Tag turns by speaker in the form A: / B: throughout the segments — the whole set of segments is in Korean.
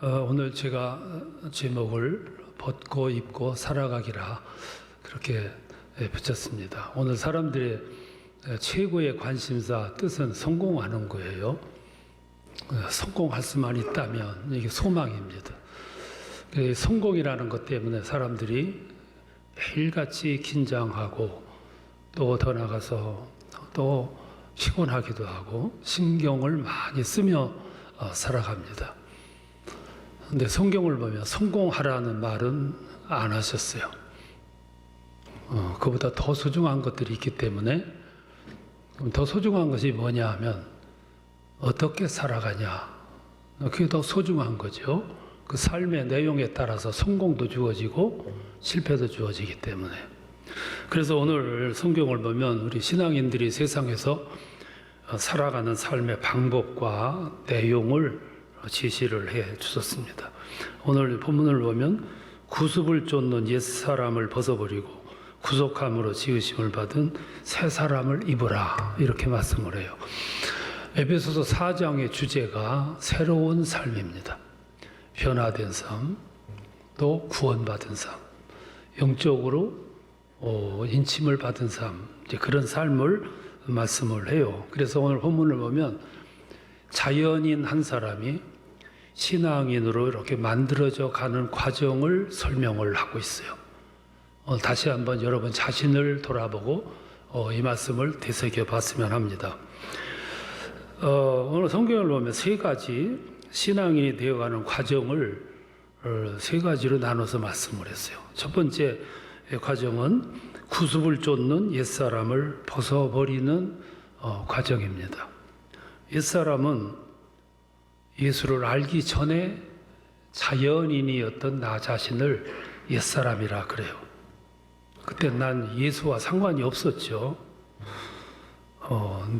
A: 오늘 제가 제목을 벗고 입고 살아가기라 그렇게 붙였습니다. 오늘 사람들의 최고의 관심사 뜻은 성공하는 거예요. 성공할 수만 있다면 이게 소망입니다. 성공이라는 것 때문에 사람들이 매일같이 긴장하고 또 더 나가서 또 피곤하기도 하고 신경을 많이 쓰며 살아갑니다. 근데 성경을 보면 성공하라는 말은 안 하셨어요. 그보다 더 소중한 것들이 있기 때문에 더 소중한 것이 뭐냐 하면 어떻게 살아가냐. 그게 더 소중한 거죠. 그 삶의 내용에 따라서 성공도 주어지고 실패도 주어지기 때문에. 그래서 오늘 성경을 보면 우리 신앙인들이 세상에서 살아가는 삶의 방법과 내용을 제시를 해 주셨습니다. 오늘 본문을 보면 구습을 쫓는 옛사람을 벗어버리고 구속함으로 지으심을 받은 새 사람을 입으라 이렇게 말씀을 해요. 에베소서 4장의 주제가 새로운 삶입니다. 변화된 삶, 또 구원받은 삶, 영적으로 인침을 받은 삶, 이제 그런 삶을 말씀을 해요. 그래서 오늘 본문을 보면 자연인 한 사람이 신앙인으로 이렇게 만들어져 가는 과정을 설명을 하고 있어요. 다시 한번 여러분 자신을 돌아보고 이 말씀을 되새겨 봤으면 합니다. 오늘 성경을 보면 세 가지 신앙인이 되어가는 과정을 세 가지로 나눠서 말씀을 했어요. 첫 번째 과정은 구습을 쫓는 옛사람을 벗어버리는 과정입니다. 옛사람은 예수를 알기 전에 자연인이었던 나 자신을 옛사람이라 그래요. 그때 난 예수와 상관이 없었죠.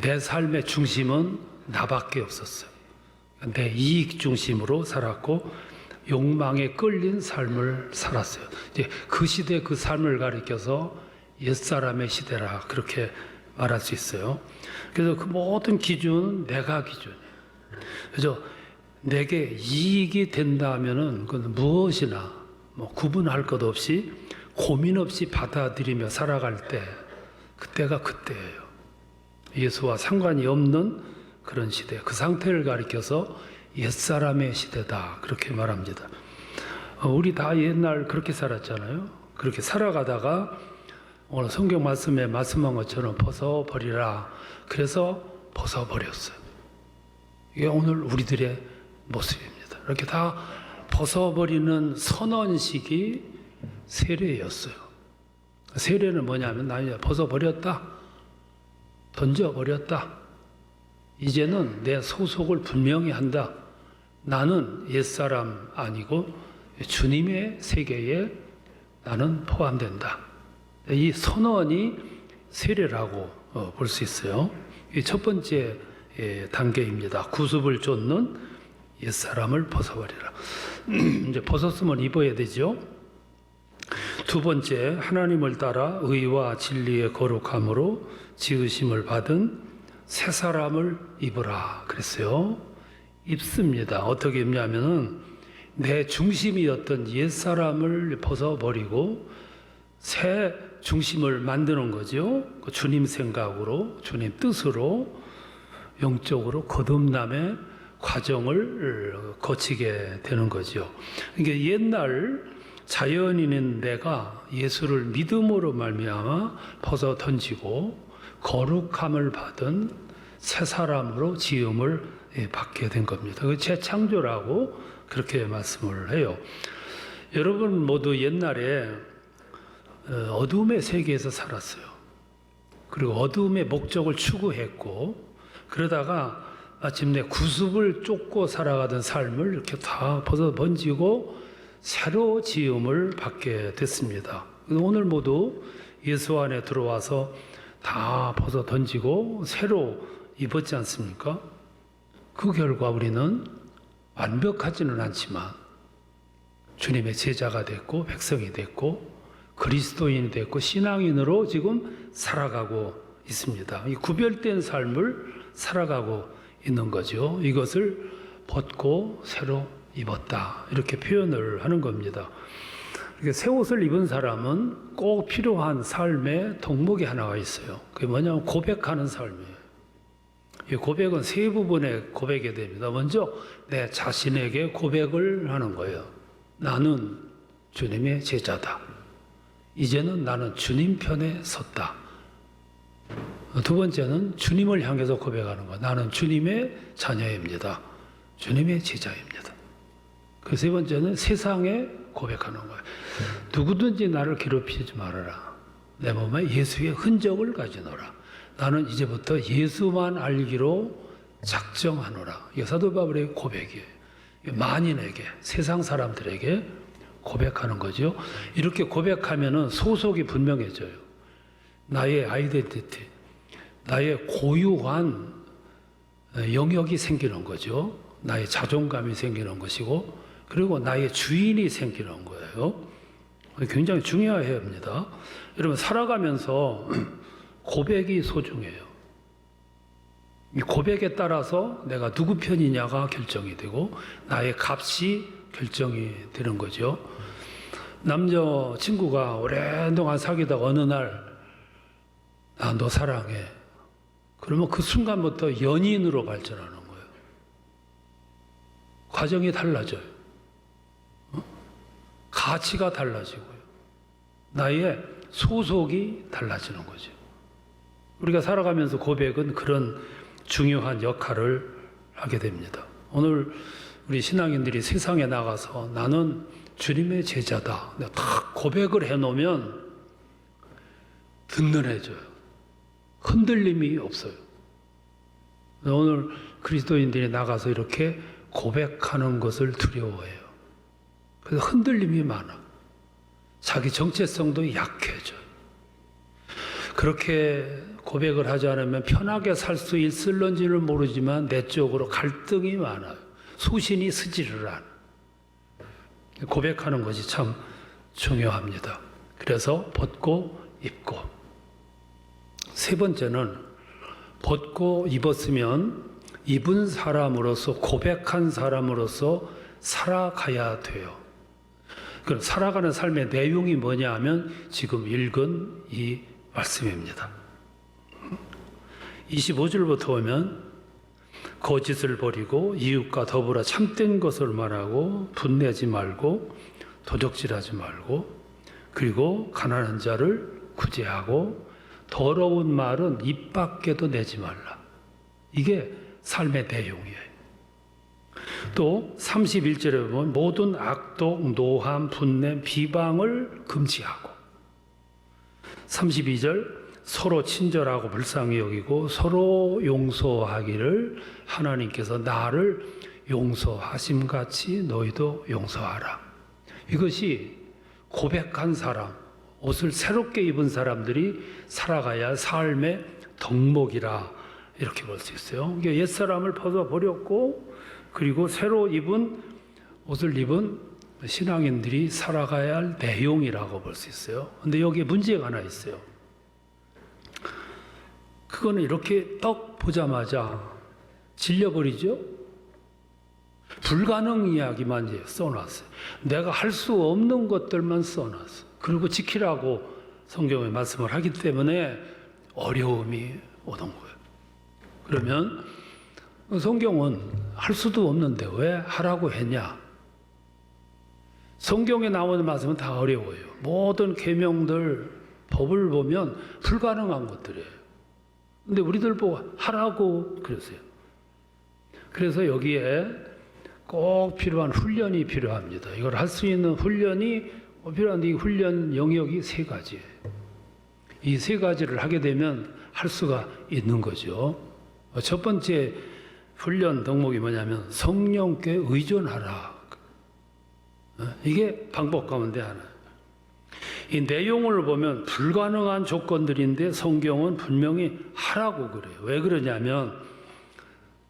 A: 내 삶의 중심은 나밖에 없었어요. 내 이익 중심으로 살았고 욕망에 끌린 삶을 살았어요. 이제 그 시대 그 삶을 가리켜서 옛사람의 시대라 그렇게 말할 수 있어요. 그래서 그 모든 기준은 내가 기준이에요. 그래서 내게 이익이 된다면은 그건 무엇이나 구분할 것 없이 고민 없이 받아들이며 살아갈 때 그때가 그때예요. 예수와 상관이 없는 그런 시대, 그 상태를 가리켜서 옛사람의 시대다 그렇게 말합니다. 우리 다 옛날 그렇게 살았잖아요. 그렇게 살아가다가 오늘 성경 말씀에 말씀한 것처럼 벗어버리라. 그래서 벗어버렸어요. 이게 오늘 우리들의 모습입니다. 이렇게 다 벗어버리는 선언식이 세례였어요. 세례는 뭐냐면 나 이제 벗어버렸다. 던져버렸다. 이제는 내 소속을 분명히 한다. 나는 옛사람 아니고 주님의 세계에 나는 포함된다. 이 선언이 세례라고 볼 수 있어요. 이 첫 번째 단계입니다. 구습을 쫓는 옛사람을 벗어버리라. 이제 벗었으면 입어야 되죠. 두 번째, 하나님을 따라 의와 진리의 거룩함으로 지으심을 받은 새 사람을 입으라 그랬어요. 입습니다. 어떻게 입냐면은 내 중심이었던 옛 사람을 벗어버리고 새 중심을 만드는 거죠. 주님 생각으로, 주님 뜻으로 영적으로 거듭남의 과정을 거치게 되는 거죠. 그러니까 옛날 자연인인 내가 예수를 믿음으로 말미암아 벗어 던지고 거룩함을 받은 새 사람으로 지음을 받게 된 겁니다. 그 재창조라고 그렇게 말씀을 해요. 여러분 모두 옛날에 어둠의 세계에서 살았어요. 그리고 어둠의 목적을 추구했고 그러다가 마침내 구습을 쫓고 살아가던 삶을 이렇게 다 벗어 던지고 새로 지음을 받게 됐습니다. 오늘 모두 예수 안에 들어와서 다 벗어 던지고 새로 입었지 않습니까? 그 결과 우리는 완벽하지는 않지만 주님의 제자가 됐고 백성이 됐고 그리스도인이 됐고 신앙인으로 지금 살아가고 있습니다. 이 구별된 삶을 살아가고 있는 거죠. 이것을 벗고 새로 입었다. 이렇게 표현을 하는 겁니다. 새 옷을 입은 사람은 꼭 필요한 삶의 덕목이 하나가 있어요. 그게 뭐냐면 고백하는 삶이에요. 이 고백은 세 부분의 고백이 됩니다. 먼저 내 자신에게 고백을 하는 거예요. 나는 주님의 제자다. 이제는 나는 주님 편에 섰다. 두 번째는 주님을 향해서 고백하는 거예요. 나는 주님의 자녀입니다. 주님의 제자입니다. 그 세 번째는 세상에 고백하는 거예요. 누구든지 나를 괴롭히지 말아라. 내 몸에 예수의 흔적을 가지노라. 나는 이제부터 예수만 알기로 작정하노라. 이게 사도 바울의 고백이에요. 만인에게, 세상 사람들에게 고백하는 거죠. 이렇게 고백하면은 소속이 분명해져요. 나의 아이덴티티, 나의 고유한 영역이 생기는 거죠. 나의 자존감이 생기는 것이고, 그리고 나의 주인이 생기는 거예요. 굉장히 중요해야 합니다. 여러분, 살아가면서 고백이 소중해요. 이 고백에 따라서 내가 누구 편이냐가 결정이 되고 나의 값이 결정이 되는 거죠. 남자 친구가 오랜동안 사귀다가 어느 날 나 너 사랑해. 그러면 그 순간부터 연인으로 발전하는 거예요. 과정이 달라져요. 가치가 달라지고요. 나의 소속이 달라지는 거죠. 우리가 살아가면서 고백은 그런 중요한 역할을 하게 됩니다. 오늘 우리 신앙인들이 세상에 나가서 나는 주님의 제자다. 내가 딱 고백을 해놓으면 든든해져요. 흔들림이 없어요. 오늘 그리스도인들이 나가서 이렇게 고백하는 것을 두려워해요. 그래서 흔들림이 많아. 자기 정체성도 약해져요. 그렇게 고백을 하지 않으면 편하게 살 수 있을런지는 모르지만 내적으로 갈등이 많아요. 소신이 스지를 않아요. 고백하는 것이 참 중요합니다. 그래서 벗고 입고. 세 번째는 벗고 입었으면 입은 사람으로서, 고백한 사람으로서 살아가야 돼요. 그럼 살아가는 삶의 내용이 뭐냐 하면 지금 읽은 이 말씀입니다. 25절부터 보면 거짓을 버리고 이웃과 더불어 참된 것을 말하고 분내지 말고 도적질하지 말고 그리고 가난한 자를 구제하고 더러운 말은 입 밖에도 내지 말라. 이게 삶의 내용이에요. 또 31절에 보면 모든 악독, 노함, 분냄, 비방을 금지하고 32절 서로 친절하고 불쌍히 여기고 서로 용서하기를 하나님께서 나를 용서하심같이 너희도 용서하라. 이것이 고백한 사람, 옷을 새롭게 입은 사람들이 살아가야 할 삶의 덕목이라 이렇게 볼 수 있어요. 옛사람을 벗어버렸고 그리고 새로 입은 옷을 입은 신앙인들이 살아가야 할 내용이라고 볼 수 있어요. 근데 여기에 문제가 하나 있어요. 그거는 이렇게 떡 보자마자 질려버리죠? 불가능 이야기만 이제 써놨어요. 내가 할 수 없는 것들만 써놨어요. 그리고 지키라고 성경에 말씀을 하기 때문에 어려움이 오는 거예요. 그러면 성경은 할 수도 없는데 왜 하라고 했냐? 성경에 나오는 말씀은 다 어려워요. 모든 계명들, 법을 보면 불가능한 것들이에요. 근데 우리들 보고 하라고 그랬어요. 그래서 여기에 꼭 필요한 훈련이 필요합니다. 이걸 할 수 있는 훈련이 필요한데 이 훈련 영역이 세 가지예요. 이 세 가지를 하게 되면 할 수가 있는 거죠. 첫 번째 훈련 덕목이 뭐냐면 성령께 의존하라. 이게 방법 가운데 하나. 이 내용을 보면 불가능한 조건들인데 성경은 분명히 하라고 그래요. 왜 그러냐면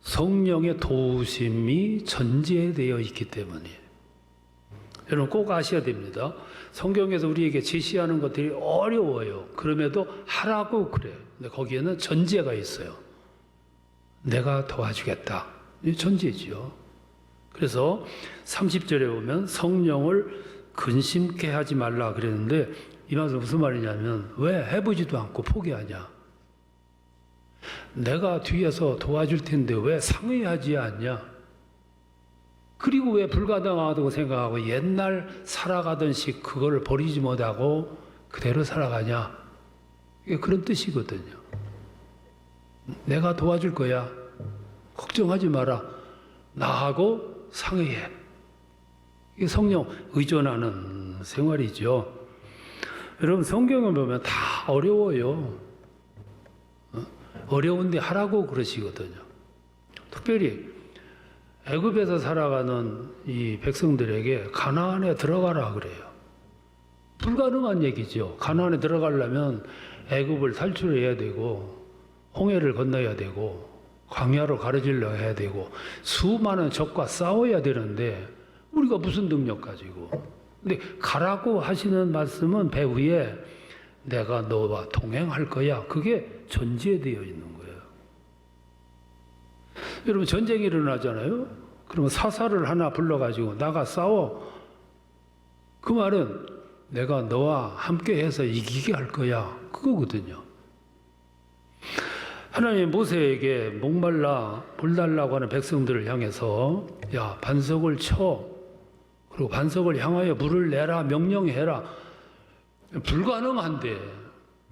A: 성령의 도우심이 전제되어 있기 때문이에요. 여러분 꼭 아셔야 됩니다. 성경에서 우리에게 제시하는 것들이 어려워요. 그럼에도 하라고 그래요. 근데 거기에는 전제가 있어요. 내가 도와주겠다. 이 전제지요. 그래서 30절에 보면 성령을 근심케 하지 말라 그랬는데 이 말은 무슨 말이냐면 왜 해보지도 않고 포기하냐? 내가 뒤에서 도와줄 텐데 왜 상의하지 않냐? 그리고 왜 불가능하다고 생각하고 옛날 살아가던 식 그걸 버리지 못하고 그대로 살아가냐? 이게 그런 뜻이거든요. 내가 도와줄 거야. 걱정하지 마라. 나하고 상의해. 이게 성령 의존하는 생활이죠. 여러분 성경을 보면 다 어려워요. 어려운데 하라고 그러시거든요. 특별히 애굽에서 살아가는 이 백성들에게 가나안에 들어가라 그래요. 불가능한 얘기죠. 가나안에 들어가려면 애굽을 탈출해야 되고 홍해를 건너야 되고 광야로 가로질러 해야 되고 수많은 적과 싸워야 되는데 우리가 무슨 능력 가지고. 근데 가라고 하시는 말씀은 배후에 내가 너와 동행할 거야. 그게 전제되어 있는 거예요. 여러분 전쟁이 일어나잖아요. 그러면 사사를 하나 불러가지고 나가 싸워. 그 말은 내가 너와 함께 해서 이기게 할 거야. 그거거든요. 하나님이 모세에게 목말라 물 달라고 하는 백성들을 향해서 야 반석을 쳐 그리고 반석을 향하여 물을 내라 명령해라. 불가능한데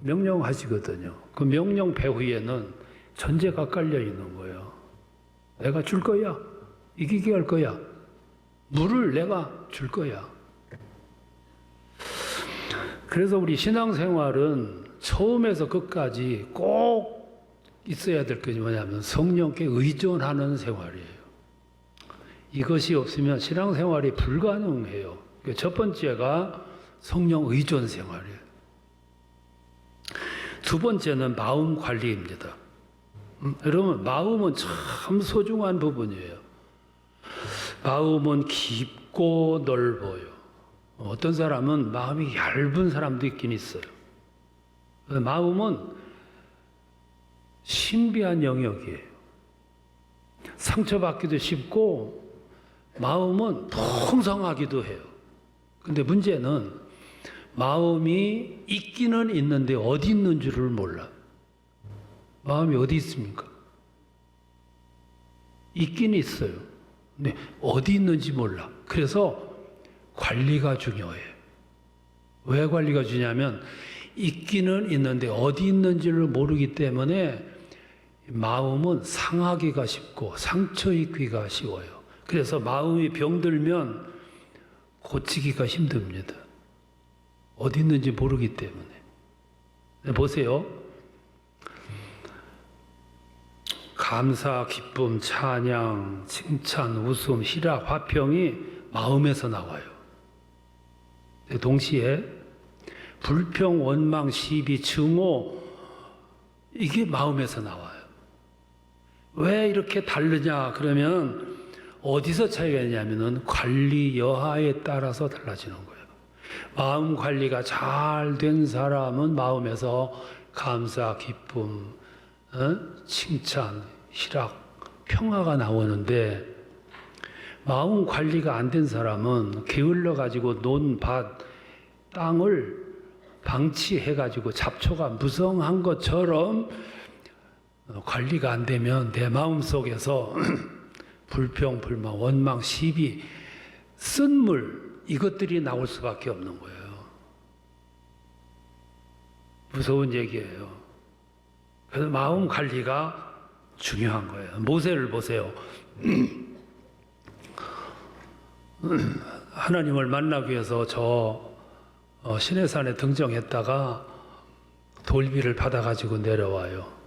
A: 명령하시거든요. 그 명령 배후에는 전제가 깔려 있는 거예요. 내가 줄 거야. 이기게 할 거야. 물을 내가 줄 거야. 그래서 우리 신앙생활은 처음에서 끝까지 꼭 있어야 될 것이 뭐냐면 성령께 의존하는 생활이에요. 이것이 없으면 신앙생활이 불가능해요. 첫 번째가 성령 의존 생활이에요. 두 번째는 마음 관리입니다. 여러분 마음은 참 소중한 부분이에요. 마음은 깊고 넓어요. 어떤 사람은 마음이 얇은 사람도 있긴 있어요. 마음은 신비한 영역이에요. 상처받기도 쉽고 마음은 풍성하기도 해요. 근데 문제는 마음이 있기는 있는데 어디 있는 줄을 몰라. 마음이 어디 있습니까? 있긴 있어요. 근데 어디 있는지 몰라. 그래서 관리가 중요해요. 왜 관리가 중요하면 있기는 있는데 어디 있는지를 모르기 때문에 마음은 상하기가 쉽고 상처 입기가 쉬워요. 그래서 마음이 병들면 고치기가 힘듭니다. 어디 있는지 모르기 때문에. 보세요. 감사, 기쁨, 찬양, 칭찬, 웃음, 희락, 화평이 마음에서 나와요. 동시에 불평, 원망, 시비, 증오 이게 마음에서 나와요. 왜 이렇게 다르냐 그러면 어디서 차이가 있냐면은 관리 여하에 따라서 달라지는 거예요. 마음 관리가 잘 된 사람은 마음에서 감사, 기쁨, 칭찬, 희락, 평화가 나오는데 마음 관리가 안 된 사람은 게을러 가지고 논 밭, 땅을 방치해 가지고 잡초가 무성한 것처럼 관리가 안 되면 내 마음 속에서 불평, 불만, 원망, 시비, 쓴물 이것들이 나올 수밖에 없는 거예요. 무서운 얘기예요. 그래서 마음 관리가 중요한 거예요. 모세를 보세요. 하나님을 만나기 위해서 저 시내산에 등정했다가 돌비를 받아가지고 내려와요.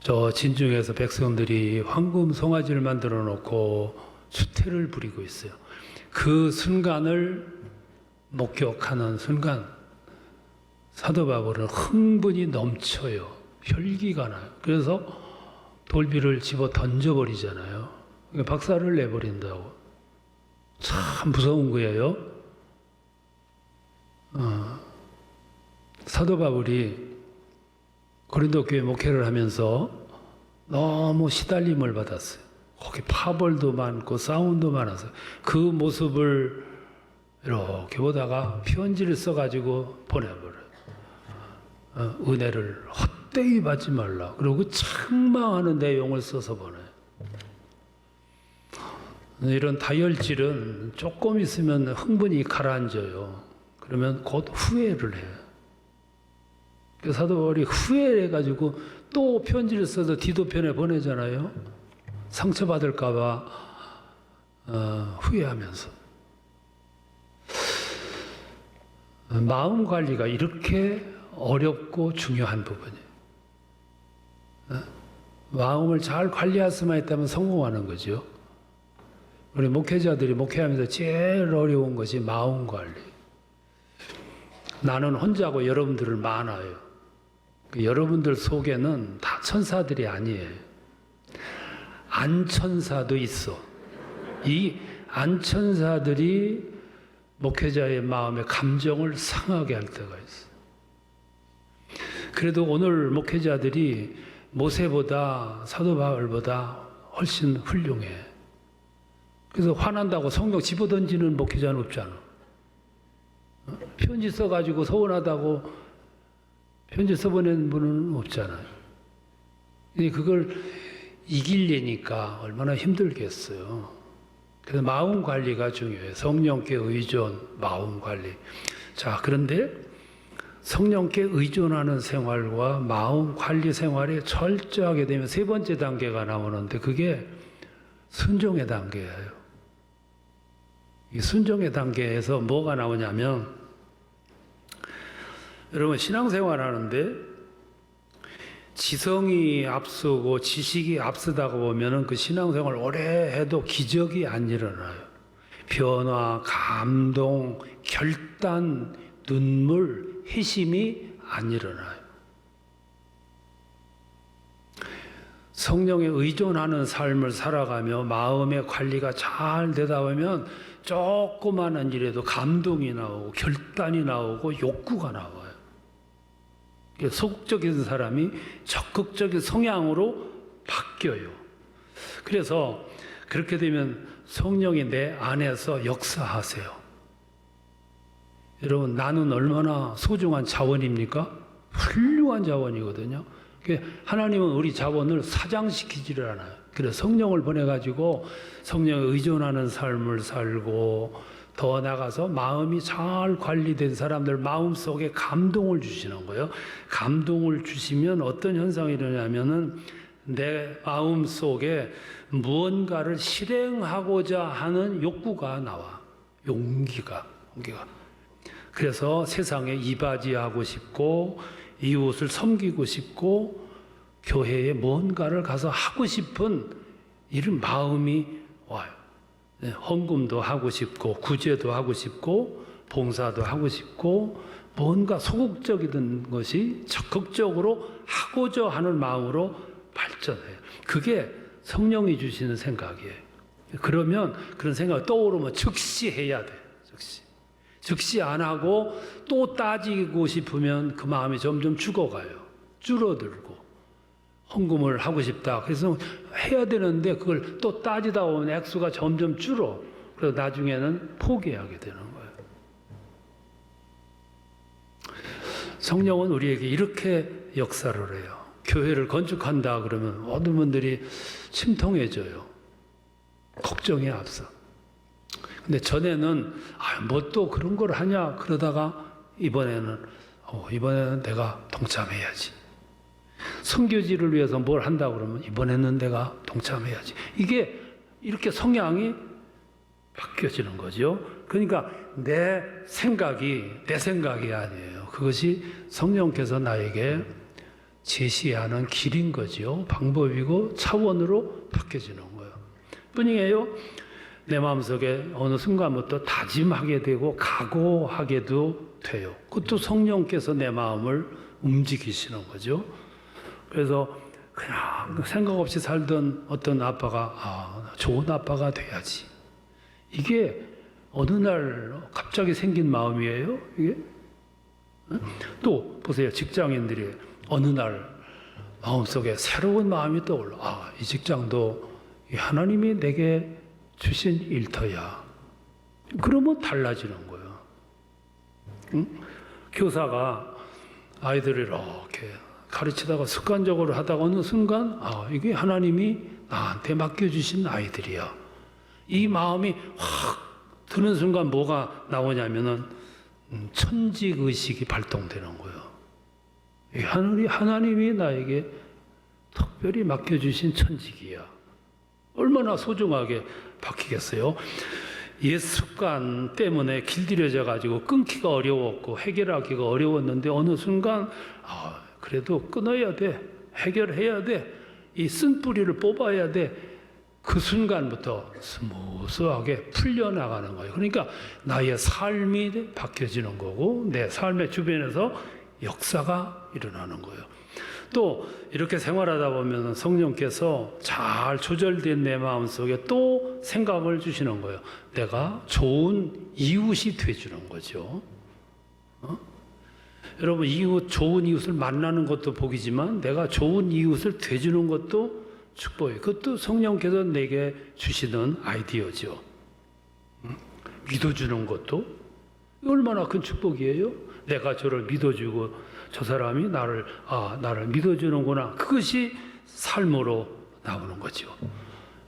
A: 저 진중에서 백성들이 황금 송아지를 만들어 놓고 수태를 부리고 있어요. 그 순간을 목격하는 순간 사도 바울은 흥분이 넘쳐요. 혈기가 나요. 그래서 돌비를 집어 던져버리잖아요. 박살을 내버린다고. 참 무서운 거예요. 사도 바울이 고린도 교회 목회를 하면서 너무 시달림을 받았어요. 거기 파벌도 많고 싸움도 많아서 그 모습을 이렇게 보다가 편지를 써가지고 보내버려요. 은혜를 헛되이 받지 말라. 그리고 책망하는 내용을 써서 보내요. 이런 다혈질은 조금 있으면 흥분이 가라앉아요. 그러면 곧 후회를 해요. 그래서 사도 바울이 후회를 해가지고 또 편지를 써서 디도편에 보내잖아요. 상처받을까봐 후회하면서. 마음 관리가 이렇게 어렵고 중요한 부분이에요. 마음을 잘 관리할 수만 있다면 성공하는 거죠. 우리 목회자들이 목회하면서 제일 어려운 것이 마음 관리. 나는 혼자고 여러분들을 많아요. 여러분들 속에는 다 천사들이 아니에요. 안천사도 있어. 이 안천사들이 목회자의 마음의 감정을 상하게 할 때가 있어. 그래도 오늘 목회자들이 모세보다 사도 바울보다 훨씬 훌륭해. 그래서 화난다고 성경 집어던지는 목회자는 없잖아. 편지 써가지고 서운하다고 편지 써보낸 분은 없잖아요. 그걸 이기려니까 얼마나 힘들겠어요. 그래서 마음 관리가 중요해요. 성령께 의존, 마음 관리. 자, 그런데 성령께 의존하는 생활과 마음 관리 생활에 철저하게 되면 세 번째 단계가 나오는데 그게 순종의 단계예요. 이 순종의 단계에서 뭐가 나오냐면 여러분 신앙생활 하는데 지성이 앞서고 지식이 앞서다가 보면은 그 신앙생활 오래 해도 기적이 안 일어나요. 변화, 감동, 결단, 눈물, 회심이 안 일어나요. 성령에 의존하는 삶을 살아가며 마음의 관리가 잘 되다 보면 조그마한 일에도 감동이 나오고 결단이 나오고 욕구가 나와요. 소극적인 사람이 적극적인 성향으로 바뀌어요. 그래서 그렇게 되면 성령이 내 안에서 역사하세요. 여러분, 나는 얼마나 소중한 자원입니까? 훌륭한 자원이거든요. 하나님은 우리 자원을 사장시키지를 않아요. 그래서 성령을 보내가지고 성령에 의존하는 삶을 살고 더 나가서 마음이 잘 관리된 사람들 마음속에 감동을 주시는 거예요. 감동을 주시면 어떤 현상이 일어나냐면은 내 마음속에 무언가를 실행하고자 하는 욕구가 나와. 용기가. 그래서 세상에 이바지하고 싶고 이웃을 섬기고 싶고 교회에 뭔가를 가서 하고 싶은 이런 마음이 와요. 헌금도 하고 싶고 구제도 하고 싶고 봉사도 하고 싶고 뭔가 소극적이던 것이 적극적으로 하고자 하는 마음으로 발전해요. 그게 성령이 주시는 생각이에요. 그러면 그런 생각이 떠오르면 즉시 해야 돼. 즉시 안 하고 또 따지고 싶으면 그 마음이 점점 죽어가요. 줄어들고 헌금을 하고 싶다. 그래서 해야 되는데 그걸 또 따지다 보면 액수가 점점 줄어. 그래서 나중에는 포기하게 되는 거예요. 성령은 우리에게 이렇게 역사를 해요. 교회를 건축한다 그러면 모든 분들이 침통해져요. 걱정이 앞서. 근데 전에는 뭐 또 그런 걸 하냐 그러다가 이번에는 내가 동참해야지. 선교지를 위해서 뭘 한다 그러면 이번에는 내가 동참해야지. 이게 이렇게 성향이 바뀌어지는 거죠. 그러니까 내 생각이 아니에요. 그것이 성령께서 나에게 제시하는 길인 거죠. 방법이고 차원으로 바뀌어지는 거예요. 뿐이에요. 내 마음속에 어느 순간부터 다짐하게 되고 각오하게도 돼요. 그것도 성령께서 내 마음을 움직이시는 거죠. 그래서 그냥 생각 없이 살던 어떤 아빠가 좋은 아빠가 돼야지. 이게 어느 날 갑자기 생긴 마음이에요. 이게 또 보세요. 직장인들이 어느 날 마음속에 새로운 마음이 떠올라. 이 직장도 이 하나님이 내게 주신 일터야. 그러면 달라지는 거예요. 응? 교사가 아이들을 이렇게 가르치다가 습관적으로 하다가 어느 순간 이게 하나님이 나한테 맡겨주신 아이들이야. 이 마음이 확 드는 순간 뭐가 나오냐면은 천직의식이 발동되는 거예요. 하나님이 나에게 특별히 맡겨주신 천직이야. 얼마나 소중하게 바뀌겠어요? 옛 습관 때문에 길들여져 가지고 끊기가 어려웠고 해결하기가 어려웠는데 어느 순간 그래도 끊어야 돼. 해결해야 돼. 이 쓴뿌리를 뽑아야 돼. 그 순간부터 스무스하게 풀려나가는 거예요. 그러니까 나의 삶이 바뀌어지는 거고 내 삶의 주변에서 역사가 일어나는 거예요. 또 이렇게 생활하다 보면 성령께서 잘 조절된 내 마음속에 또 생각을 주시는 거예요. 내가 좋은 이웃이 되주는 거죠. 여러분, 좋은 이웃을 만나는 것도 복이지만 내가 좋은 이웃을 되주는 것도 축복이에요. 그것도 성령께서 내게 주시는 아이디어죠. 믿어주는 것도 얼마나 큰 축복이에요. 내가 저를 믿어주고 저 사람이 나를 믿어주는구나. 그것이 삶으로 나오는 거죠.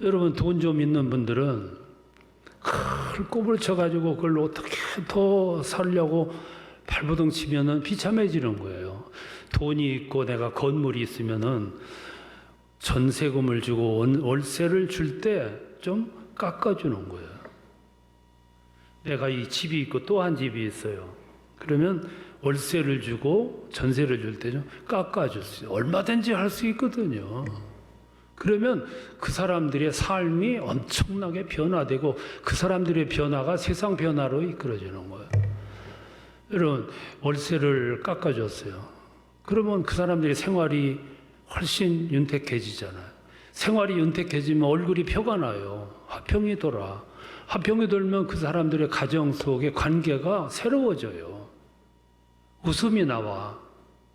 A: 여러분, 돈 좀 있는 분들은 큰 꼽을 쳐가지고 그걸 어떻게 더 살려고 발버둥 치면은 비참해지는 거예요. 돈이 있고 내가 건물이 있으면은 전세금을 주고 월세를 줄 때 좀 깎아주는 거예요. 내가 이 집이 있고 또 한 집이 있어요. 그러면 월세를 주고 전세를 줄 때 좀 깎아줄 수 있어요. 얼마든지 할 수 있거든요. 그러면 그 사람들의 삶이 엄청나게 변화되고 그 사람들의 변화가 세상 변화로 이끌어지는 거예요. 여러분, 월세를 깎아줬어요. 그러면 그 사람들의 생활이 훨씬 윤택해지잖아요. 생활이 윤택해지면 얼굴이 표가 나요. 화평이 돌아. 화평이 돌면 그 사람들의 가정 속의 관계가 새로워져요. 웃음이 나와.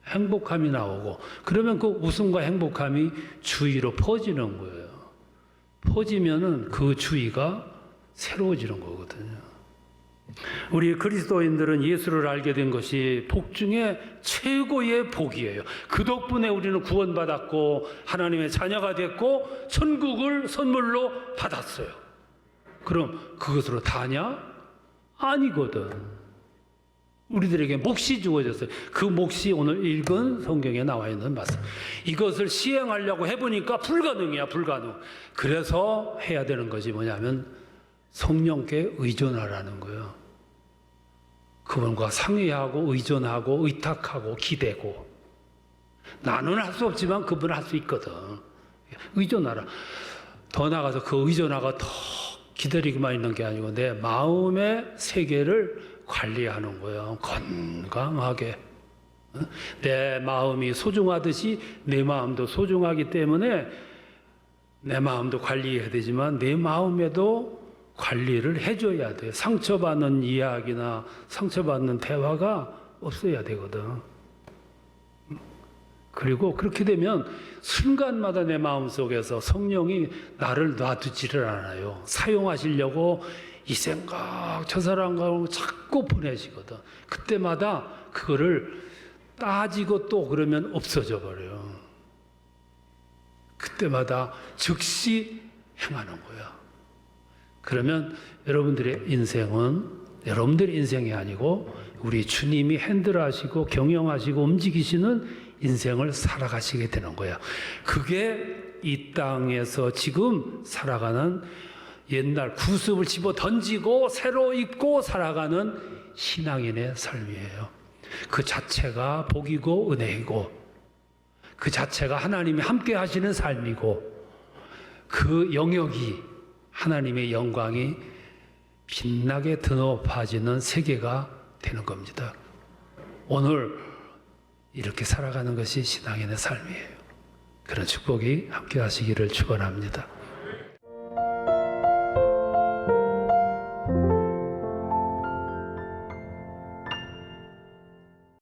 A: 행복함이 나오고, 그러면 그 웃음과 행복함이 주위로 퍼지는 거예요. 퍼지면은 그 주위가 새로워지는 거거든요. 우리 그리스도인들은 예수를 알게 된 것이 복 중에 최고의 복이에요. 그 덕분에 우리는 구원받았고 하나님의 자녀가 됐고 천국을 선물로 받았어요. 그럼 그것으로 다냐? 아니거든. 우리들에게 몫이 주어졌어요. 그 몫이 오늘 읽은 성경에 나와 있는 말씀. 이것을 시행하려고 해보니까 불가능이야, 불가능. 그래서 해야 되는 것이 뭐냐면 성령께 의존하라는 거예요. 그분과 상의하고 의존하고 의탁하고 기대고. 나는 할 수 없지만 그분은 할 수 있거든. 의존하라. 더 나아가서 그 의존하고 더 기다리기만 있는 게 아니고 내 마음의 세계를 관리하는 거예요. 건강하게. 내 마음이 소중하듯이 내 마음도 소중하기 때문에 내 마음도 관리해야 되지만 내 마음에도 관리를 해줘야 돼. 상처받는 이야기나 상처받는 대화가 없어야 되거든. 그리고 그렇게 되면 순간마다 내 마음속에서 성령이 나를 놔두지를 않아요. 사용하시려고 이 생각 저 사람과 자꾸 보내시거든. 그때마다 그거를 따지고 또 그러면 없어져 버려요. 그때마다 즉시 행하는 거야. 그러면 여러분들의 인생은 여러분들의 인생이 아니고 우리 주님이 핸들하시고 경영하시고 움직이시는 인생을 살아가시게 되는 거야. 그게 이 땅에서 지금 살아가는 옛날 구습을 집어 던지고 새로 입고 살아가는 신앙인의 삶이에요. 그 자체가 복이고 은혜이고 그 자체가 하나님이 함께 하시는 삶이고 그 영역이 하나님의 영광이 빛나게 드높아지는 세계가 되는 겁니다. 오늘 이렇게 살아가는 것이 신앙인의 삶이에요. 그런 축복이 함께 하시기를 축원합니다.